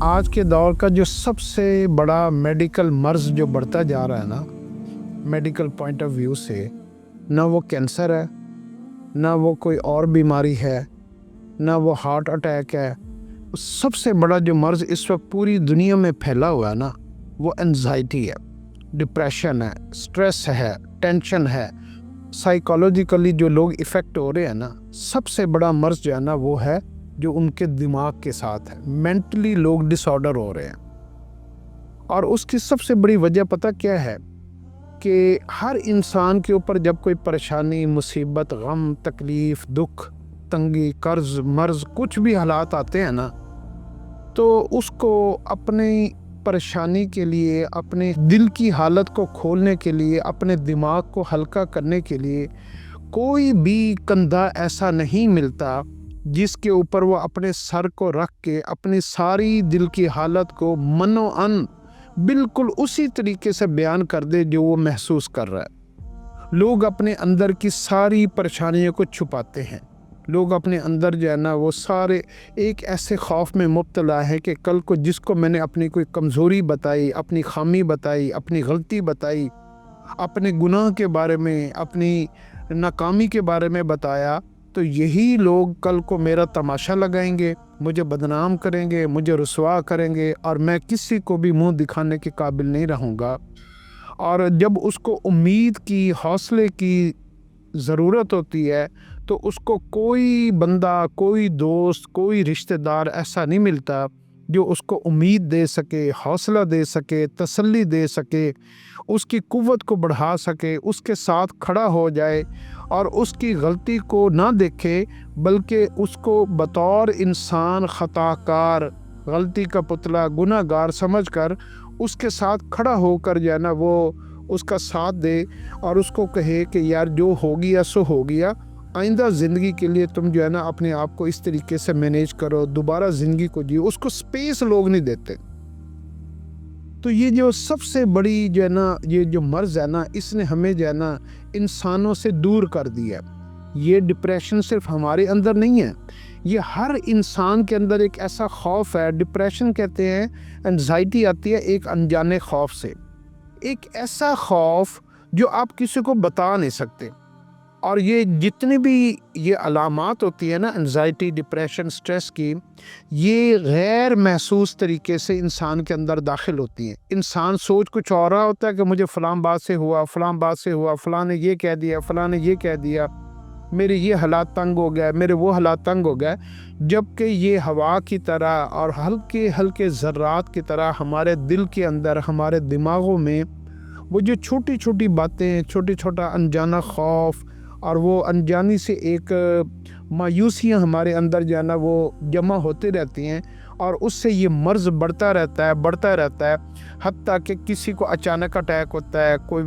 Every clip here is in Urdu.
آج کے دور کا جو سب سے بڑا میڈیکل مرض جو بڑھتا جا رہا ہے نا، میڈیکل پوائنٹ آف ویو سے، نہ وہ کینسر ہے، نہ وہ کوئی اور بیماری ہے، نہ وہ ہارٹ اٹیک ہے. سب سے بڑا جو مرض اس وقت پوری دنیا میں پھیلا ہوا ہے نا، وہ انزائٹی ہے، ڈپریشن ہے، سٹریس ہے، ٹینشن ہے. سائیکالوجیکلی جو لوگ افیکٹ ہو رہے ہیں نا، سب سے بڑا مرض جو ہے نا وہ ہے جو ان کے دماغ کے ساتھ ہے. مینٹلی لوگ ڈس آرڈر ہو رہے ہیں، اور اس کی سب سے بڑی وجہ پتہ کیا ہے کہ ہر انسان کے اوپر جب کوئی پریشانی، مصیبت، غم، تکلیف، دکھ، تنگی، قرض، مرض، کچھ بھی حالات آتے ہیں نا، تو اس کو اپنی پریشانی کے لیے، اپنے دل کی حالت کو کھولنے کے لیے، اپنے دماغ کو ہلکا کرنے کے لیے کوئی بھی کندھا ایسا نہیں ملتا جس کے اوپر وہ اپنے سر کو رکھ کے اپنی ساری دل کی حالت کو منو ان بالکل اسی طریقے سے بیان کر دے جو وہ محسوس کر رہا ہے. لوگ اپنے اندر کی ساری پریشانیوں کو چھپاتے ہیں. لوگ اپنے اندر جو ہے نا وہ سارے ایک ایسے خوف میں مبتلا ہے کہ کل کو جس کو میں نے اپنی کوئی کمزوری بتائی، اپنی خامی بتائی، اپنی غلطی بتائی، اپنے گناہ کے بارے میں، اپنی ناکامی کے بارے میں بتایا، تو یہی لوگ کل کو میرا تماشا لگائیں گے، مجھے بدنام کریں گے، مجھے رسوا کریں گے، اور میں کسی کو بھی منہ دکھانے کے قابل نہیں رہوں گا. اور جب اس کو امید کی، حوصلے کی ضرورت ہوتی ہے تو اس کو کوئی بندہ، کوئی دوست، کوئی رشتہ دار ایسا نہیں ملتا جو اس کو امید دے سکے، حوصلہ دے سکے، تسلی دے سکے، اس کی قوت کو بڑھا سکے، اس کے ساتھ کھڑا ہو جائے اور اس کی غلطی کو نہ دیکھے بلکہ اس کو بطور انسان خطا کار، غلطی کا پتلا، گناہ گار سمجھ کر اس کے ساتھ کھڑا ہو کر جو ہے نا وہ اس کا ساتھ دے اور اس کو کہے کہ یار جو ہو گیا سو ہو گیا، آئندہ زندگی کے لیے تم جو ہے نا اپنے آپ کو اس طریقے سے مینیج کرو، دوبارہ زندگی کو جیو. اس کو سپیس لوگ نہیں دیتے. تو یہ جو سب سے بڑی جو ہے نا یہ جو مرض ہے نا، اس نے ہمیں جو ہے نا انسانوں سے دور کر دیا. یہ ڈپریشن صرف ہمارے اندر نہیں ہے، یہ ہر انسان کے اندر ایک ایسا خوف ہے. ڈپریشن کہتے ہیں، انزائٹی آتی ہے ایک انجانے خوف سے، ایک ایسا خوف جو آپ کسی کو بتا نہیں سکتے. اور یہ جتنی بھی یہ علامات ہوتی ہے نا انزائٹی، ڈپریشن، سٹریس کی، یہ غیر محسوس طریقے سے انسان کے اندر داخل ہوتی ہیں. انسان سوچ کچھ اور رہا ہوتا ہے کہ مجھے فلاں بات سے ہوا، فلاں بات سے ہوا، فلاں نے یہ کہہ دیا، فلاں نے یہ کہہ دیا، میرے یہ حالات تنگ ہو گئے، میرے وہ حالات تنگ ہو گئے. جبکہ یہ ہوا کی طرح اور ہلکے ہلکے ذرات کی طرح ہمارے دل کے اندر، ہمارے دماغوں میں وہ جو چھوٹی چھوٹی باتیں، چھوٹی چھوٹا انجانا خوف اور وہ انجانی سے ایک مایوسیاں ہمارے اندر جو ہے نا وہ جمع ہوتے رہتی ہیں، اور اس سے یہ مرض بڑھتا رہتا ہے، بڑھتا رہتا ہے. حتیٰ کہ کسی کو اچانک اٹیک ہوتا ہے، کوئی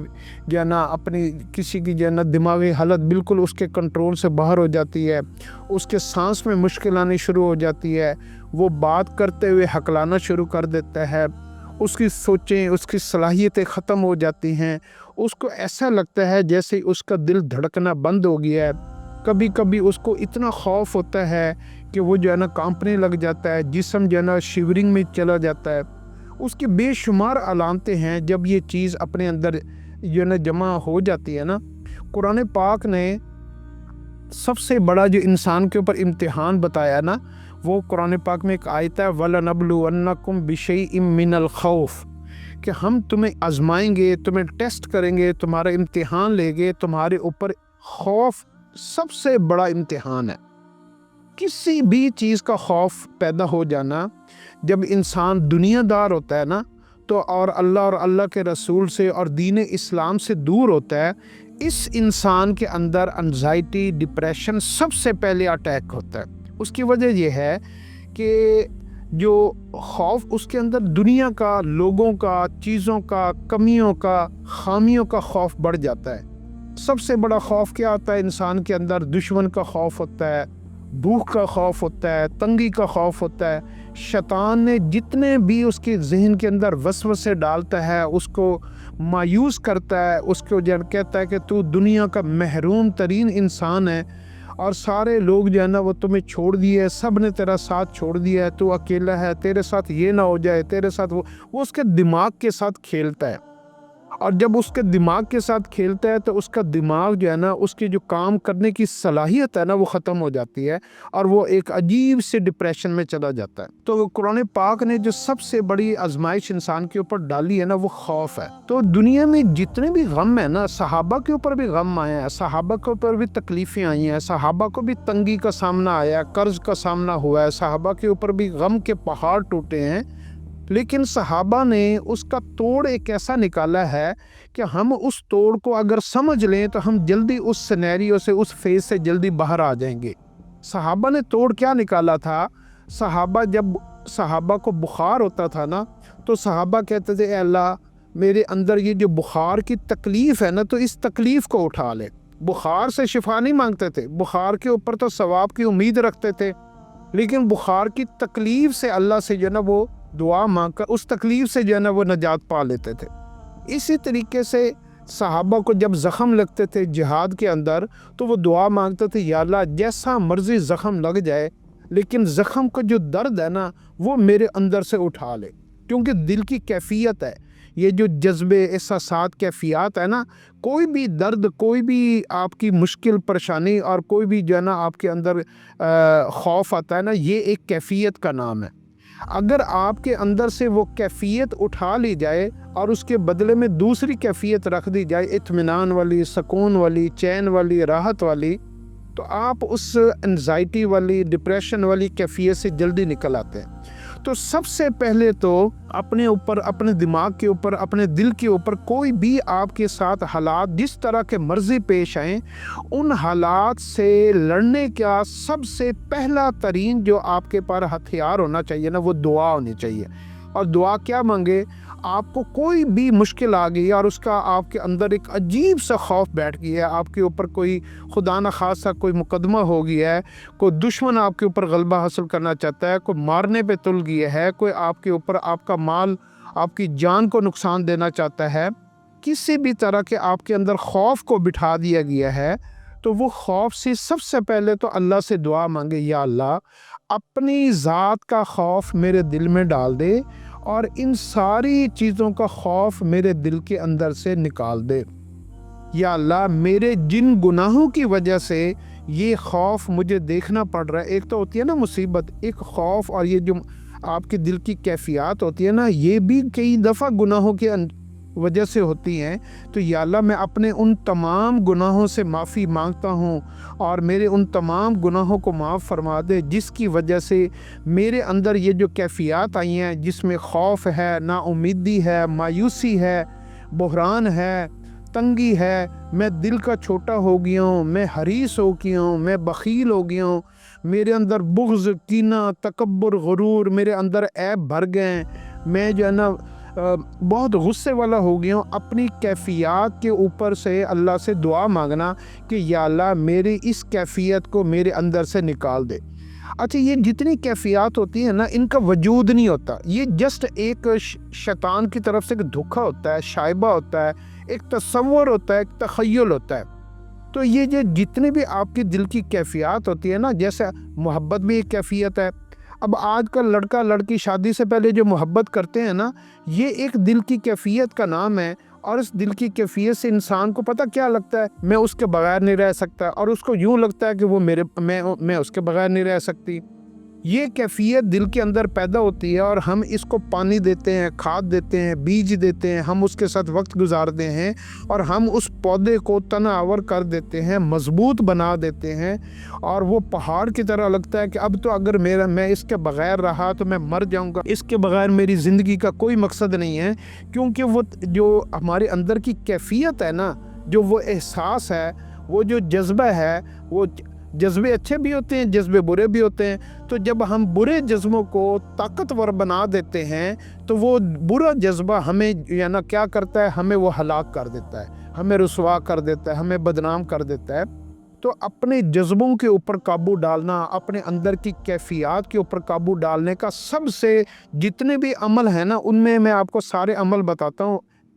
جو ہے نا اپنی کسی کی جو ہے نا دماغی حالت بالکل اس کے کنٹرول سے باہر ہو جاتی ہے، اس کے سانس میں مشکل آنی شروع ہو جاتی ہے، وہ بات کرتے ہوئے ہکلانا شروع کر دیتا ہے، اس کی سوچیں، اس کی صلاحیتیں ختم ہو جاتی ہیں. اس کو ایسا لگتا ہے جیسے اس کا دل دھڑکنا بند ہو گیا ہے. کبھی کبھی اس کو اتنا خوف ہوتا ہے کہ وہ جو ہے نا کانپنے لگ جاتا ہے، جسم جو ہے نا شیورنگ میں چلا جاتا ہے. اس کی بے شمار علامتیں ہیں. جب یہ چیز اپنے اندر جو ہے نا جمع ہو جاتی ہے نا، قرآن پاک نے سب سے بڑا جو انسان کے اوپر امتحان بتایا نا، وہ قرآن پاک میں ایک آیت ہے وَلَنَبْلُوَنَّكُمْ بِشَيْءٍ مِّنَ الْخَوْفِ، کہ ہم تمہیں آزمائیں گے، تمہیں ٹیسٹ کریں گے، تمہارا امتحان لیں گے. تمہارے اوپر خوف سب سے بڑا امتحان ہے. کسی بھی چیز کا خوف پیدا ہو جانا جب انسان دنیا دار ہوتا ہے نا، تو اور اللہ اور اللہ کے رسول سے اور دین اسلام سے دور ہوتا ہے، اس انسان کے اندر انزائٹی، ڈپریشن سب سے پہلے اٹیک ہوتا ہے. اس کی وجہ یہ ہے کہ جو خوف اس کے اندر دنیا کا، لوگوں کا، چیزوں کا، کمیوں کا، خامیوں کا خوف بڑھ جاتا ہے. سب سے بڑا خوف کیا ہوتا ہے انسان کے اندر؟ دشمن کا خوف ہوتا ہے، بھوک کا خوف ہوتا ہے، تنگی کا خوف ہوتا ہے. شیطان نے جتنے بھی اس کے ذہن کے اندر وسوسے ڈالتا ہے، اس کو مایوس کرتا ہے، اس کو کہتا ہے کہ تو دنیا کا محروم ترین انسان ہے، اور سارے لوگ جو ہے نا وہ تمہیں چھوڑ دیے، سب نے تیرا ساتھ چھوڑ دیا ہے، تو اکیلا ہے، تیرے ساتھ یہ نہ ہو جائے، تیرے ساتھ وہ اس کے دماغ کے ساتھ کھیلتا ہے۔ اور جب اس کے دماغ کے ساتھ کھیلتا ہے تو اس کا دماغ جو ہے نا، اس کی جو کام کرنے کی صلاحیت ہے نا، وہ ختم ہو جاتی ہے اور وہ ایک عجیب سے ڈپریشن میں چلا جاتا ہے۔ تو قرآن پاک نے جو سب سے بڑی آزمائش انسان کے اوپر ڈالی ہے نا، وہ خوف ہے۔ تو دنیا میں جتنے بھی غم ہیں نا، صحابہ کے اوپر بھی غم آئے ہیں، صحابہ کے اوپر بھی تکلیفیں آئی ہیں، صحابہ کو بھی تنگی کا سامنا آیا ہے، قرض کا سامنا ہوا ہے، صحابہ کے اوپر بھی غم کے پہاڑ ٹوٹے ہیں، لیکن صحابہ نے اس کا توڑ ایک ایسا نکالا ہے کہ ہم اس توڑ کو اگر سمجھ لیں تو ہم جلدی اس سینیریو سے، اس فیز سے جلدی باہر آ جائیں گے۔ صحابہ نے توڑ کیا نکالا تھا؟ جب صحابہ کو بخار ہوتا تھا نا، تو صحابہ کہتے تھے اے اللہ، میرے اندر یہ جو بخار کی تکلیف ہے نا، تو اس تکلیف کو اٹھا لے۔ بخار سے شفا نہیں مانگتے تھے، بخار کے اوپر تو ثواب کی امید رکھتے تھے، لیکن بخار کی تکلیف سے اللہ سے جو ہے نا وہ دعا مانگ کر اس تکلیف سے جو ہے نا وہ نجات پا لیتے تھے۔ اسی طریقے سے صحابہ کو جب زخم لگتے تھے جہاد کے اندر، تو وہ دعا مانگتے تھے یا اللہ جیسا مرضی زخم لگ جائے، لیکن زخم کا جو درد ہے نا وہ میرے اندر سے اٹھا لے، کیونکہ دل کی کیفیت ہے یہ، جو جذبے، احساسات، کیفیات ہے نا، کوئی بھی درد، کوئی بھی آپ کی مشکل پریشانی اور کوئی بھی جو ہے نا آپ کے اندر خوف آتا ہے نا، یہ ایک کیفیت کا نام ہے۔ اگر آپ کے اندر سے وہ کیفیت اٹھا لی جائے اور اس کے بدلے میں دوسری کیفیت رکھ دی جائے، اطمینان والی، سکون والی، چین والی، راحت والی، تو آپ اس انزائٹی والی، ڈپریشن والی کیفیت سے جلدی نکل آتے ہیں۔ تو سب سے پہلے تو اپنے اوپر، اپنے دماغ کے اوپر، اپنے دل کے اوپر کوئی بھی آپ کے ساتھ حالات جس طرح کے مرضی پیش آئیں، ان حالات سے لڑنے کا سب سے پہلا ترین جو آپ کے پاس ہتھیار ہونا چاہیے نا، وہ دعا ہونی چاہیے۔ اور دعا کیا مانگے؟ آپ کو کوئی بھی مشکل آ گئی اور اس کا آپ کے اندر ایک عجیب سا خوف بیٹھ گیا ہے، آپ کے اوپر کوئی خدا نہ خواستہ کوئی مقدمہ ہو گیا ہے، کوئی دشمن آپ کے اوپر غلبہ حاصل کرنا چاہتا ہے، کوئی مارنے پہ تل گیا ہے، کوئی آپ کے اوپر آپ کا مال، آپ کی جان کو نقصان دینا چاہتا ہے، کسی بھی طرح کے آپ کے اندر خوف کو بٹھا دیا گیا ہے، تو وہ خوف سے سب سے پہلے تو اللہ سے دعا مانگے، یا اللہ اپنی ذات کا خوف میرے دل میں ڈال دے اور ان ساری چیزوں کا خوف میرے دل کے اندر سے نکال دے۔ یا اللہ میرے جن گناہوں کی وجہ سے یہ خوف مجھے دیکھنا پڑ رہا ہے، ایک تو ہوتی ہے نا مصیبت، ایک خوف، اور یہ جو آپ کے دل کی کیفیات ہوتی ہے نا، یہ بھی کئی دفعہ گناہوں کے وجہ سے ہوتی ہیں۔ تو یا اللہ میں اپنے ان تمام گناہوں سے معافی مانگتا ہوں اور میرے ان تمام گناہوں کو معاف فرما دے جس کی وجہ سے میرے اندر یہ جو کیفیات آئی ہیں، جس میں خوف ہے، نا امیدی ہے، مایوسی ہے، بحران ہے، تنگی ہے، میں دل کا چھوٹا ہو گیا ہوں، میں حریص ہو گیا ہوں، میں بخیل ہو گیا ہوں، میرے اندر بغض، کینہ، تکبر، غرور میرے اندر عیب بھر گئے ہیں، میں جو ہے نا بہت غصے والا ہو گیا ہوں۔ اپنی کیفیات کے اوپر سے اللہ سے دعا مانگنا کہ یا اللہ میری اس کیفیت کو میرے اندر سے نکال دے۔ اچھا، یہ جتنی کیفیات ہوتی ہیں نا، ان کا وجود نہیں ہوتا، یہ جسٹ ایک شیطان کی طرف سے ایک دھوکہ ہوتا ہے، شائبہ ہوتا ہے، ایک تصور ہوتا ہے، ایک تخیل ہوتا ہے۔ تو یہ جو جتنے بھی آپ کی دل کی کیفیات ہوتی ہے نا، جیسے محبت بھی ایک کیفیت ہے۔ اب آج کل لڑکا لڑکی شادی سے پہلے جو محبت کرتے ہیں نا، یہ ایک دل کی کیفیت کا نام ہے، اور اس دل کی کیفیت سے انسان کو پتہ کیا لگتا ہے، میں اس کے بغیر نہیں رہ سکتا، اور اس کو یوں لگتا ہے کہ وہ میں اس کے بغیر نہیں رہ سکتی۔ یہ کیفیت دل کے اندر پیدا ہوتی ہے، اور ہم اس کو پانی دیتے ہیں، کھاد دیتے ہیں، بیج دیتے ہیں، ہم اس کے ساتھ وقت گزارتے ہیں، اور ہم اس پودے کو تناور کر دیتے ہیں، مضبوط بنا دیتے ہیں، اور وہ پہاڑ کی طرح لگتا ہے کہ اب تو اگر میں اس کے بغیر رہا تو میں مر جاؤں گا، اس کے بغیر میری زندگی کا کوئی مقصد نہیں ہے۔ کیونکہ وہ جو ہمارے اندر کی کیفیت ہے نا، جو وہ احساس ہے، وہ جو جذبہ ہے، وہ جذبے اچھے بھی ہوتے ہیں، جذبے برے بھی ہوتے ہیں۔ تو جب ہم برے جذبوں کو طاقتور بنا دیتے ہیں تو وہ برا جذبہ ہمیں یعنی کیا کرتا ہے، ہمیں وہ ہلاک کر دیتا ہے، ہمیں رسوا کر دیتا ہے، ہمیں بدنام کر دیتا ہے۔ تو اپنے جذبوں کے اوپر قابو ڈالنا، اپنے اندر کی کیفیات کے اوپر قابو ڈالنے کا سب سے جتنے بھی عمل ہیں نا، ان میں آپ کو سارے عمل بتاتا ہوں۔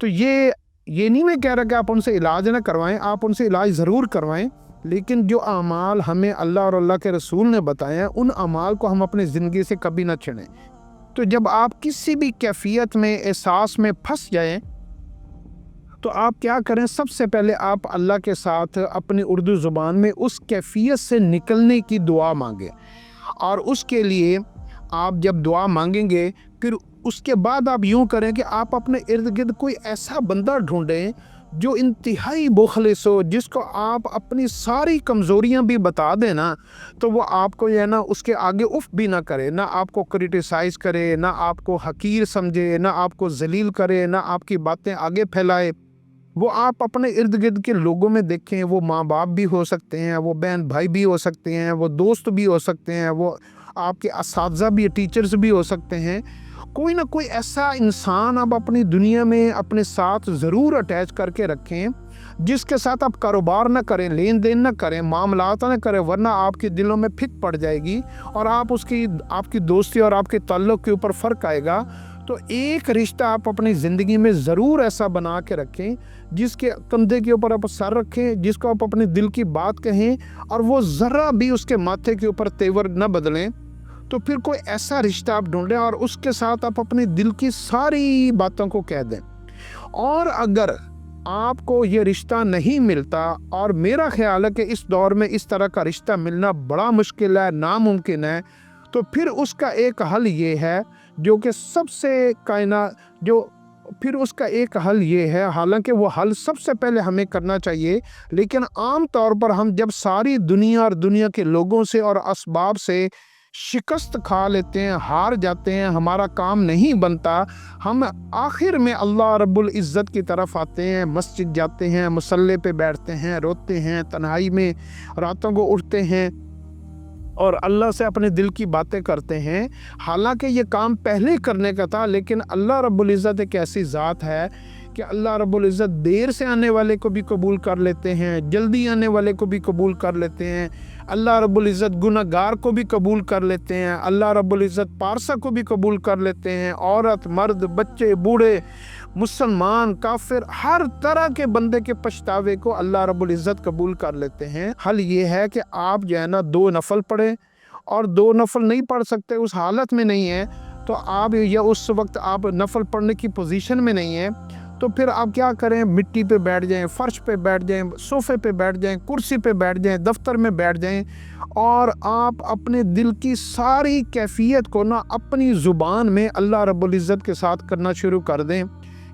تو یہ نہیں میں کہہ رہا کہ آپ ان سے علاج نہ کروائیں، آپ ان سے علاج ضرور کروائیں، لیکن جو اعمال ہمیں اللہ اور اللہ کے رسول نے بتائے ہیں ان اعمال کو ہم اپنی زندگی سے کبھی نہ چھڑیں۔ تو جب آپ کسی بھی کیفیت میں، احساس میں پھنس جائیں تو آپ کیا کریں؟ سب سے پہلے آپ اللہ کے ساتھ اپنی اردو زبان میں اس کیفیت سے نکلنے کی دعا مانگیں، اور اس کے لیے آپ جب دعا مانگیں گے پھر اس کے بعد آپ یوں کریں کہ آپ اپنے ارد گرد کوئی ایسا بندہ ڈھونڈیں جو انتہائی مخلص ہو، جس کو آپ اپنی ساری کمزوریاں بھی بتا دیں نا، تو وہ آپ کو یہ نا اس کے آگے اف بھی نہ کرے، نہ آپ کو کرٹیسائز کرے، نہ آپ کو حقیر سمجھے، نہ آپ کو ذلیل کرے، نہ آپ کی باتیں آگے پھیلائے۔ وہ آپ اپنے ارد گرد کے لوگوں میں دیکھیں، وہ ماں باپ بھی ہو سکتے ہیں، وہ بہن بھائی بھی ہو سکتے ہیں، وہ دوست بھی ہو سکتے ہیں، وہ آپ کے اساتذہ بھی، ٹیچرز بھی ہو سکتے ہیں۔ کوئی نہ کوئی ایسا انسان آپ اپنی دنیا میں اپنے ساتھ ضرور اٹیچ کر کے رکھیں، جس کے ساتھ آپ کاروبار نہ کریں، لین دین نہ کریں، معاملات نہ کریں، ورنہ آپ کے دلوں میں پھک پڑ جائے گی اور آپ کی دوستی اور آپ کے تعلق کے اوپر فرق آئے گا۔ تو ایک رشتہ آپ اپنی زندگی میں ضرور ایسا بنا کے رکھیں جس کے کندھے کے اوپر آپ سر رکھیں، جس کو آپ اپنے دل کی بات کہیں اور وہ ذرا بھی اس کے ماتھے کے اوپر تیور نہ بدلیں۔ تو پھر کوئی ایسا رشتہ آپ ڈھونڈیں اور اس کے ساتھ آپ اپنے دل کی ساری باتوں کو کہہ دیں۔ اور اگر آپ کو یہ رشتہ نہیں ملتا، اور میرا خیال ہے کہ اس دور میں اس طرح کا رشتہ ملنا بڑا مشکل ہے، ناممکن ہے، تو پھر اس کا ایک حل یہ ہے جو کہ پھر اس کا ایک حل یہ ہے، حالانکہ وہ حل سب سے پہلے ہمیں کرنا چاہیے، لیکن عام طور پر ہم جب ساری دنیا اور دنیا کے لوگوں سے اور اسباب سے شکست کھا لیتے ہیں، ہار جاتے ہیں، ہمارا کام نہیں بنتا، ہم آخر میں اللہ رب العزت کی طرف آتے ہیں، مسجد جاتے ہیں، مصلی پہ بیٹھتے ہیں، روتے ہیں، تنہائی میں راتوں کو اٹھتے ہیں اور اللہ سے اپنے دل کی باتیں کرتے ہیں۔ حالانکہ یہ کام پہلے کرنے کا تھا، لیکن اللہ رب العزت ایک ایسی ذات ہے کہ اللہ رب العزت دیر سے آنے والے کو بھی قبول کر لیتے ہیں، جلدی آنے والے کو بھی قبول کر لیتے ہیں، اللہ رب العزت گناہگار کو بھی قبول کر لیتے ہیں، اللہ رب العزت پارسا کو بھی قبول کر لیتے ہیں، عورت، مرد، بچے، بوڑھے، مسلمان، کافر، ہر طرح کے بندے کے پچھتاوے کو اللہ رب العزت قبول کر لیتے ہیں۔ حل یہ ہے کہ آپ جو ہے نا 2 نفل پڑھیں، اور 2 نفل نہیں پڑھ سکتے، اس حالت میں نہیں ہیں تو آپ، یا اس وقت آپ نفل پڑھنے کی پوزیشن میں نہیں ہیں، تو پھر آپ کیا کریں؟ مٹی پہ بیٹھ جائیں، فرش پہ بیٹھ جائیں، صوفے پہ بیٹھ جائیں، کرسی پہ بیٹھ جائیں، دفتر میں بیٹھ جائیں، اور آپ اپنے دل کی ساری کیفیت کو نا اپنی زبان میں اللہ رب العزت کے ساتھ کرنا شروع کر دیں۔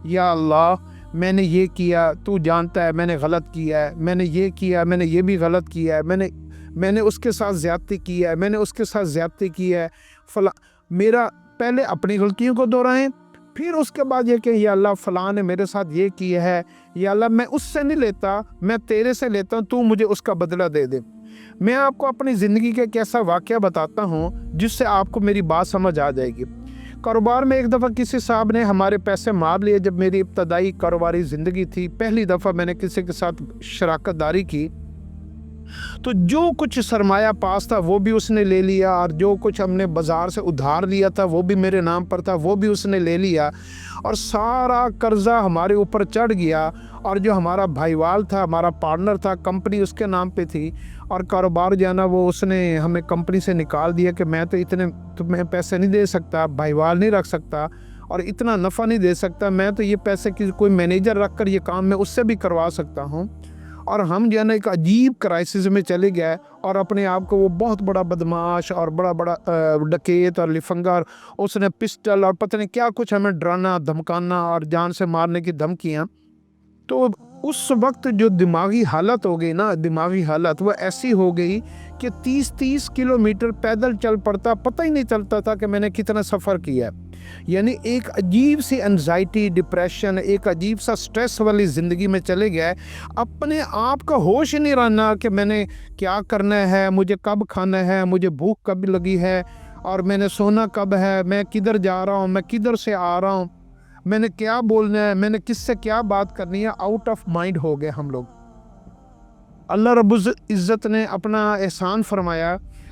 یا اللہ، میں نے یہ کیا، تو جانتا ہے میں نے غلط کیا ہے، میں نے یہ کیا، میں نے یہ بھی غلط کیا ہے، میں نے اس کے ساتھ زیادتی کی ہے، میں نے اس کے ساتھ زیادتی کی ہے، میرا پہلے اپنی غلطیوں کو دہرائیں، پھر اس کے بعد یہ کہ یا اللہ فلاں نے میرے ساتھ یہ کیا ہے، یا اللہ میں اس سے نہیں لیتا، میں تیرے سے لیتا ہوں، تو مجھے اس کا بدلہ دے دے۔ میں آپ کو اپنی زندگی کا ایک ایسا واقعہ بتاتا ہوں جس سے آپ کو میری بات سمجھ آ جائے گی۔ کاروبار میں ایک دفعہ کسی صاحب نے ہمارے پیسے مار لیے، جب میری ابتدائی کاروباری زندگی تھی، پہلی دفعہ میں نے کسی کے ساتھ شراکت داری کی، تو جو کچھ سرمایہ پاس تھا وہ بھی اس نے لے لیا، اور جو کچھ ہم نے بازار سے ادھار لیا تھا وہ بھی میرے نام پر تھا، وہ بھی اس نے لے لیا، اور سارا قرضہ ہمارے اوپر چڑھ گیا۔ اور جو ہمارا بھائیوال تھا، ہمارا پارٹنر تھا، کمپنی اس کے نام پہ تھی، اور کاروبار جو ہے نا وہ اس نے ہمیں کمپنی سے نکال دیا کہ میں تمہیں پیسے نہیں دے سکتا، بھائیوال نہیں رکھ سکتا، اور اتنا نفع نہیں دے سکتا، میں تو یہ پیسے کوئی مینیجر رکھ کر یہ کام میں اس سے بھی کروا سکتا ہوں۔ اور ہم جو ہے نا ایک عجیب کرائسس میں چلے گئے، اور اپنے آپ کو وہ بہت بڑا بدماش اور بڑا ڈکیت اور لفنگا، اس نے پسٹل اور پتہ نہیں کیا کچھ ہمیں ڈرانا، دھمکانا اور جان سے مارنے کی دھمکیاں۔ تو اس وقت جو دماغی حالت ہو گئی نا، دماغی حالت وہ ایسی ہو گئی کہ 30 کلومیٹر پیدل چل پڑتا، پتہ ہی نہیں چلتا تھا کہ میں نے کتنا سفر کیا ہے۔ یعنی ایک عجیب سی انزائٹی، ڈپریشن، ایک عجیب سا سٹریس والی زندگی میں چلے گئے، اپنے آپ کا ہوش ہی نہیں رہنا کہ میں نے کیا کرنا ہے، مجھے کب کھانا ہے، مجھے بھوک کب لگی ہے، اور میں نے سونا کب ہے، میں کدھر جا رہا ہوں، میں کدھر سے آ رہا ہوں، میں نے کیا بولنا ہے، میں نے کس سے کیا بات کرنی ہے۔ آؤٹ آف مائنڈ ہو گئے ہم لوگ۔ اللہ رب العزت نے اپنا احسان فرمایا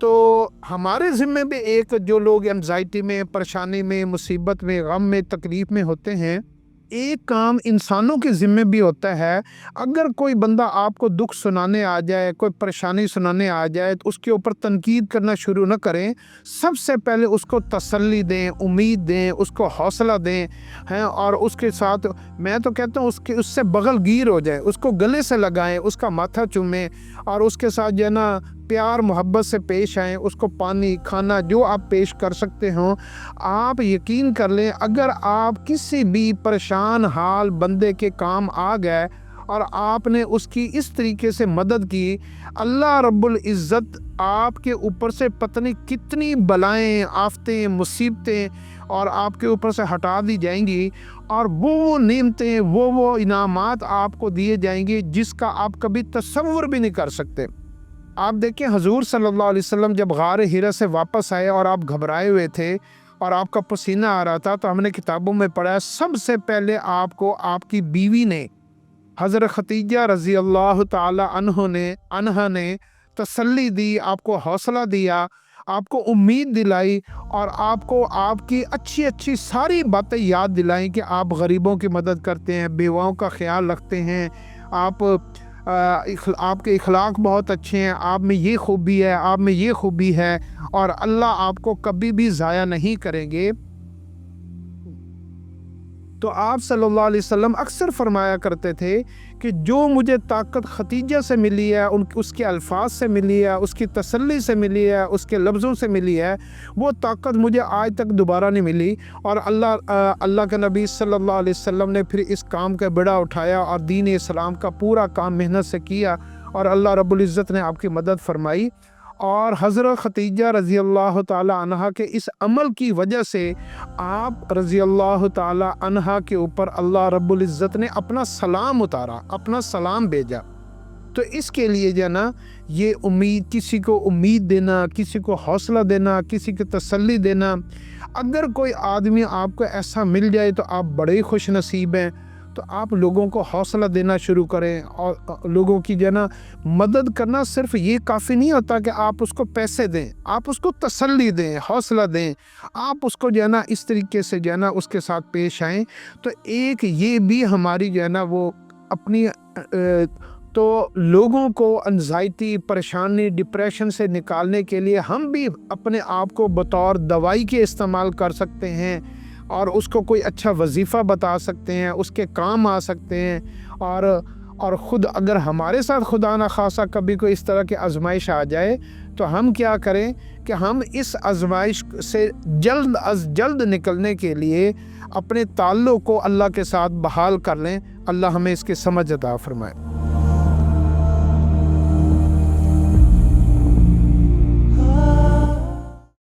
تو ہمارے ذمے بھی ایک جو لوگ انزائٹی میں، پریشانی میں، مصیبت میں، غم میں، تکلیف میں ہوتے ہیں، ایک کام انسانوں کے ذمے بھی ہوتا ہے۔ اگر کوئی بندہ آپ کو دکھ سنانے آ جائے، کوئی پریشانی سنانے آ جائے، تو اس کے اوپر تنقید کرنا شروع نہ کریں۔ سب سے پہلے اس کو تسلی دیں، امید دیں، اس کو حوصلہ دیں ہیں، اور اس کے ساتھ میں تو کہتا ہوں اس سے بغل گیر ہو جائے، اس کو گلے سے لگائیں، اس کا ماتھا چومیں، اور اس کے ساتھ جو ہے نا پیار محبت سے پیش آئیں، اس کو پانی کھانا جو آپ پیش کر سکتے ہوں۔ آپ یقین کر لیں، اگر آپ کسی بھی پریشان حال بندے کے کام آ گئے اور آپ نے اس کی اس طریقے سے مدد کی، اللہ رب العزت آپ کے اوپر سے پتہ نہیں کتنی بلائیں، آفتیں، مصیبتیں اور آپ کے اوپر سے ہٹا دی جائیں گی، اور وہ نعمتیں، وہ انعامات آپ کو دیے جائیں گے جس کا آپ کبھی تصور بھی نہیں کر سکتے۔ آپ دیکھیں حضور صلی اللہ علیہ وسلم جب غار ہرا سے واپس آئے اور آپ گھبرائے ہوئے تھے اور آپ کا پسینہ آ رہا تھا، تو ہم نے کتابوں میں پڑھا سب سے پہلے آپ کو آپ کی بیوی نے، حضرت خدیجہ رضی اللہ تعالی عنہا نے تسلی دی، آپ کو حوصلہ دیا، آپ کو امید دلائی، اور آپ کو آپ کی اچھی ساری باتیں یاد دلائیں کہ آپ غریبوں کی مدد کرتے ہیں، بیواؤں کا خیال رکھتے ہیں، آپ کے اخلاق بہت اچھے ہیں، آپ میں یہ خوبی ہے، آپ میں یہ خوبی ہے، اور اللہ آپ کو کبھی بھی ضائع نہیں کریں گے۔ تو آپ صلی اللہ علیہ وسلم اکثر فرمایا کرتے تھے کہ جو مجھے طاقت خدیجہ سے ملی ہے، اس کے الفاظ سے ملی ہے، اس کی تسلی سے ملی ہے، اس کے لفظوں سے ملی ہے، وہ طاقت مجھے آج تک دوبارہ نہیں ملی۔ اور اللہ کے نبی صلی اللہ علیہ وسلم نے پھر اس کام کا بیڑا اٹھایا اور دین اسلام کا پورا کام محنت سے کیا، اور اللہ رب العزت نے آپ کی مدد فرمائی، اور حضرت خدیجہ رضی اللہ تعالی عنہا کے اس عمل کی وجہ سے آپ رضی اللہ تعالی عنہا کے اوپر اللہ رب العزت نے اپنا سلام اتارا، اپنا سلام بھیجا۔ تو اس کے لیے جو ہے نا یہ امید، کسی کو امید دینا، کسی کو حوصلہ دینا، کسی کو تسلی دینا، اگر کوئی آدمی آپ کو ایسا مل جائے تو آپ بڑے خوش نصیب ہیں۔ تو آپ لوگوں کو حوصلہ دینا شروع کریں، اور لوگوں کی جو ہے نا مدد کرنا صرف یہ کافی نہیں ہوتا کہ آپ اس کو پیسے دیں، آپ اس کو تسلی دیں، حوصلہ دیں، آپ اس کو جو ہے نا اس طریقے سے جو ہے نا اس کے ساتھ پیش آئیں۔ تو ایک یہ بھی ہماری جو ہے نا وہ اپنی تو لوگوں کو انزائٹی، پریشانی، ڈپریشن سے نکالنے کے لیے ہم بھی اپنے آپ کو بطور دوائی کے استعمال کر سکتے ہیں، اور اس کو کوئی اچھا وظیفہ بتا سکتے ہیں، اس کے کام آ سکتے ہیں، اور خود اگر ہمارے ساتھ خدا نخواستہ کبھی کوئی اس طرح کی آزمائش آ جائے تو ہم کیا کریں کہ ہم اس آزمائش سے جلد از جلد نکلنے کے لیے اپنے تعلق کو اللہ کے ساتھ بحال کر لیں۔ اللہ ہمیں اس کی سمجھ عطا فرمائے۔